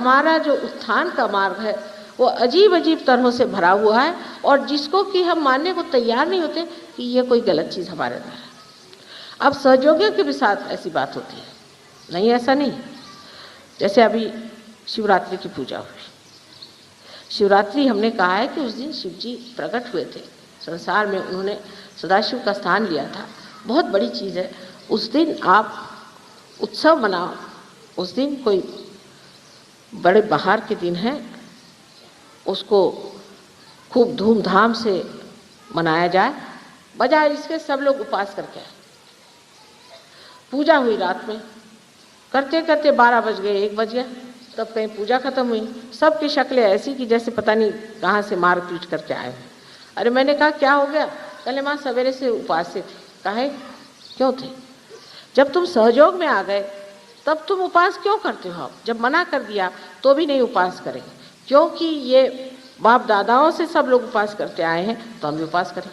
हमारा जो उत्थान का मार्ग है वो अजीब अजीब तरहों से भरा हुआ है, और जिसको कि हम मानने को तैयार नहीं होते कि ये कोई गलत चीज़ हमारे अंदर है। अब सहयोगियों के भी साथ ऐसी बात होती है, नहीं ऐसा नहीं। जैसे अभी शिवरात्रि की पूजा हुई, शिवरात्रि हमने कहा है कि उस दिन शिव जी प्रकट हुए थे संसार में, उन्होंने सदाशिव का स्थान लिया था, बहुत बड़ी चीज़ है। उस दिन आप उत्सव मनाओ, उस दिन कोई बड़े बाहर के दिन है, उसको खूब धूमधाम से मनाया जाए, बजाय इसके सब लोग उपास करके आए। पूजा हुई रात में, करते करते 12 बज गए, 1 बज गया, तब कहीं पूजा खत्म हुई। सबकी शक्लें ऐसी कि जैसे पता नहीं कहाँ से मार पीट करके आए। अरे मैंने कहा क्या हो गया? कहले माँ सवेरे से उपास से थे। काहे, क्यों थे? जब तुम सहयोग में आ गए तब तुम उपास क्यों करते हो? जब मना कर दिया तो भी नहीं उपास करेंगे, क्योंकि ये बाप दादाओं से सब लोग उपास करते आए हैं, तो हम भी उपास करें।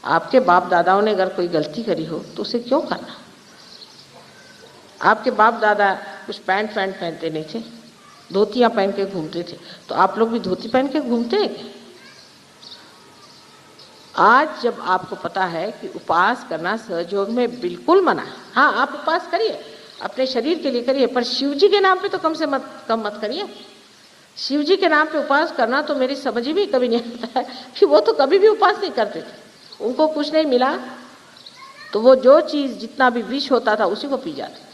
आपके बाप दादाओं ने अगर कोई गलती करी हो तो उसे क्यों करना? आपके बाप दादा कुछ पैंट पहनते नहीं थे, धोतियाँ पहन के घूमते थे, तो आप लोग भी धोती पहन के घूमते हैं? आज जब आपको पता है कि उपास करना सहयोग में बिल्कुल मना है, हाँ आप उपास करिए, अपने शरीर के लिए करिए, पर शिव जी के नाम पे तो कम मत करिए। शिव जी के नाम पे उपास करना तो मेरी समझ में कभी नहीं आता है कि वो तो कभी भी उपास नहीं करते थे। उनको कुछ नहीं मिला तो वो जो चीज़ जितना भी विष होता था उसी को पी जाते।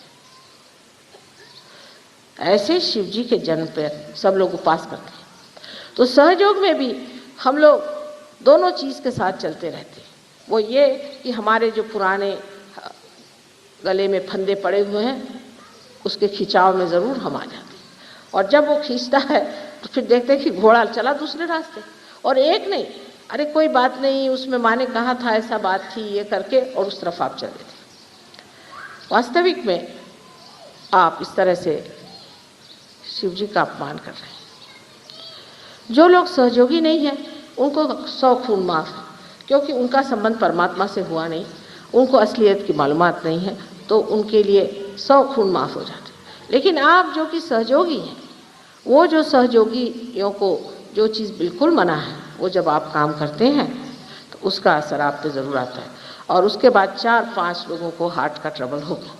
ऐसे शिव जी के जन्म पर सब लोग उपास करते हैं। तो सहयोग में भी हम लोग दोनों चीज़ के साथ चलते रहते हैं। वो ये कि हमारे जो पुराने गले में फंदे पड़े हुए हैं उसके खिंचाव में ज़रूर हम आ जाते हैं, और जब वो खींचता है तो फिर देखते हैं कि घोड़ा चला दूसरे रास्ते, और एक नहीं, अरे कोई बात नहीं, उसमें माँ ने कहा था ऐसा बात थी, ये करके और उस तरफ आप चले थे। वास्तविक में आप इस तरह से शिव जी का अपमान कर रहे हैं। जो लोग सहयोगी नहीं हैं उनको 100 खून माफ़, क्योंकि उनका संबंध परमात्मा से हुआ नहीं, उनको असलियत की मालूमात नहीं है, तो उनके लिए 100 खून माफ़ हो जाते। लेकिन आप जो कि सहयोगी हैं, वो जो सहयोगियों को जो चीज़ बिल्कुल मना है, वो जब आप काम करते हैं तो उसका असर आप पे ज़रूर आता है, और उसके बाद 4-5 लोगों को हार्ट का ट्रबल हो गया।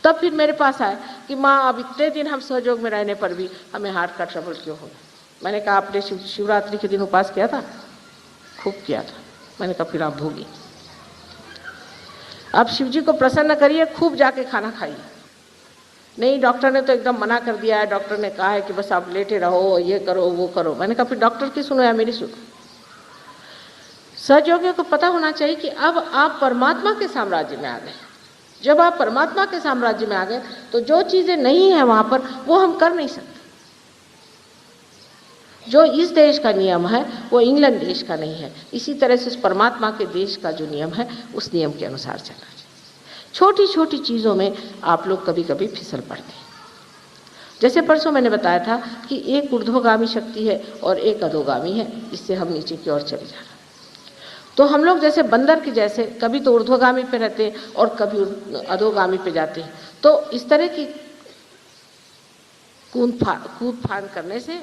तब फिर मेरे पास आए कि माँ अब इतने दिन हम सहयोग में रहने पर भी हमें हार्ट का ट्रबल क्यों हो गया? मैंने कहा आपने शिवरात्रि के दिन उपास किया था? खूब किया था। मैंने कहा फिर आप भोगी, आप शिव जी को प्रसन्न करिए, खूब जाके खाना खाइए। नहीं, डॉक्टर ने तो एकदम मना कर दिया है, डॉक्टर ने कहा है कि बस आप लेटे रहो, ये करो वो करो। मैंने कहा फिर डॉक्टर की सुनो या मेरी सुनो? सहयोगियों को पता होना चाहिए कि अब आप परमात्मा के साम्राज्य में आ गए। जब आप परमात्मा के साम्राज्य में आ गए तो जो चीज़ें नहीं हैं वहाँ पर वो हम कर नहीं सकते। जो इस देश का नियम है वो इंग्लैंड देश का नहीं है। इसी तरह से परमात्मा के देश का जो नियम है उस नियम के अनुसार चलना चाहिए। छोटी छोटी चीज़ों में आप लोग कभी कभी फिसल पड़ते हैं। जैसे परसों मैंने बताया था कि एक ऊर्ध्वगामी शक्ति है और एक अधोगामी है, जिससे हम नीचे की ओर चले जा रहे हैं। तो हम लोग जैसे बंदर के जैसे कभी तो ऊर्ध्वगामी पे रहते हैं और कभी अधोगामी पे जाते हैं। तो इस तरह की कूद फान करने से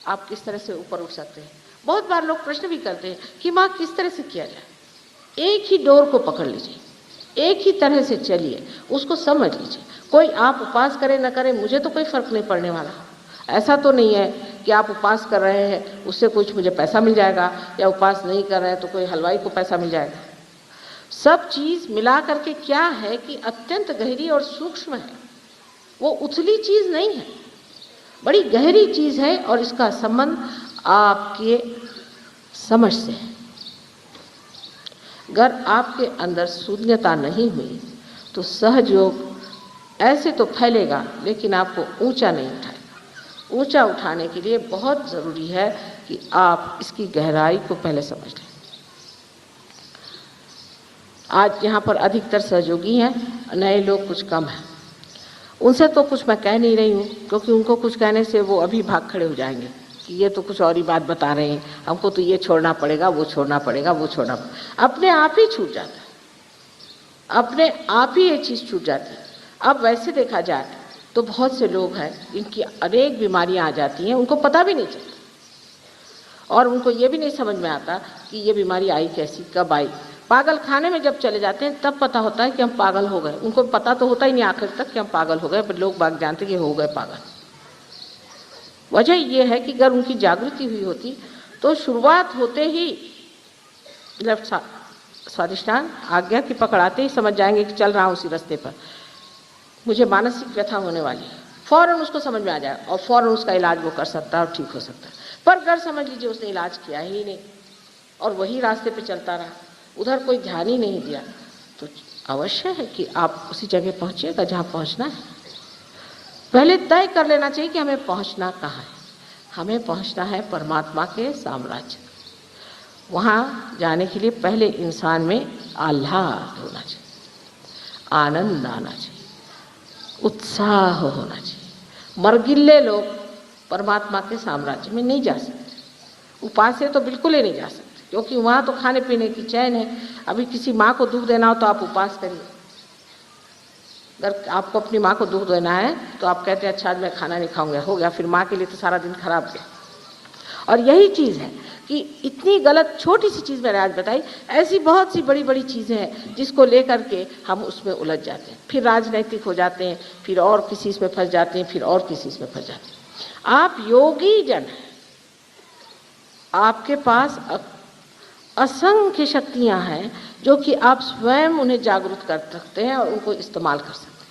आप किस तरह से ऊपर उठ सकते हैं। बहुत बार लोग प्रश्न भी करते हैं कि माँ किस तरह से किया जाए। एक ही डोर को पकड़ लीजिए, एक ही तरह से चलिए, उसको समझ लीजिए। कोई आप उपास करें न करें मुझे तो कोई फर्क नहीं पड़ने वाला। ऐसा तो नहीं है कि आप उपास कर रहे हैं उससे कुछ मुझे पैसा मिल जाएगा, या उपास नहीं कर रहे हैं तो कोई हलवाई को पैसा मिल जाएगा। सब चीज़ मिला करके क्या है कि अत्यंत गहरी और सूक्ष्म है, वो उथली चीज़ नहीं है, बड़ी गहरी चीज़ है, और इसका संबंध आपके समझ से है। अगर आपके अंदर शून्यता नहीं हुई तो सहयोग ऐसे तो फैलेगा लेकिन आपको ऊंचा नहीं उठाएगा। ऊंचा उठाने के लिए बहुत ज़रूरी है कि आप इसकी गहराई को पहले समझ लें। आज यहाँ पर अधिकतर सहयोगी हैं, नए लोग कुछ कम हैं। उनसे तो कुछ मैं कह नहीं रही हूँ, क्योंकि उनको कुछ कहने से वो अभी भाग खड़े हो जाएंगे कि ये तो कुछ और ही बात बता रहे हैं, हमको तो ये छोड़ना पड़ेगा, वो छोड़ना पड़ेगा, वो छोड़ना पड़ेगा। अपने आप ही छूट जाता है, अपने आप ही ये चीज़ छूट जाती है। अब वैसे देखा जाए तो बहुत से लोग हैं जिनकी अनेक बीमारियां आ जाती हैं, उनको पता भी नहीं चलता और उनको ये भी नहीं समझ में आता कि ये बीमारी आई कैसी, कब आई। पागल खाने में जब चले जाते हैं तब पता होता है कि हम पागल हो गए। उनको पता तो होता ही नहीं आखिर तक कि हम पागल हो गए, पर लोग बाग जानते कि हो गए पागल। वजह ये है कि अगर उनकी जागृति हुई होती तो शुरुआत होते ही लेफ्ट स्वादिष्टान आज्ञा की पकड़ाते ही समझ जाएंगे कि चल रहा हूँ उसी रास्ते पर, मुझे मानसिक व्यथा होने वाली है, फौरन उसको समझ में आ जाए और फौरन उसका इलाज वो कर सकता है और ठीक हो सकता है। पर अगर समझ लीजिए उसने इलाज किया ही नहीं और वही रास्ते पे चलता रहा, उधर कोई ध्यान ही नहीं दिया, तो अवश्य है कि आप उसी जगह पहुंचिएगा जहाँ पहुंचना है। पहले तय कर लेना चाहिए कि हमें पहुंचना कहाँ है। हमें पहुंचना है परमात्मा के साम्राज्य। वहाँ जाने के लिए पहले इंसान में आह्लाद होना चाहिए, आनंद आना चाहिए, उत्साह होना चाहिए। मरगिल्ले लोग परमात्मा के साम्राज्य में नहीं जा सकते, उपास्य तो बिल्कुल ही नहीं जा सकते, क्योंकि वहाँ तो खाने पीने की चैन है। अभी किसी माँ को दूध देना हो तो आप उपास करिए। अगर आपको अपनी माँ को दूध देना है तो आप कहते हैं अच्छा आज मैं खाना नहीं खाऊंगा, हो गया, फिर माँ के लिए तो सारा दिन खराब गया। और यही चीज़ है कि इतनी गलत छोटी सी चीज़ मैंने आज बताई, ऐसी बहुत सी बड़ी बड़ी चीज़ें हैं जिसको लेकर के हम उसमें उलझ जाते हैं, फिर राजनैतिक हो जाते हैं, फिर और किसी इसमें फंस जाते हैं, फिर और किसी इसमें फंस जाते हैं। आप योगी जन हैं, आपके पास असंख्य शक्तियां हैं जो कि आप स्वयं उन्हें जागरूक कर सकते हैं और उनको इस्तेमाल कर सकते हैं।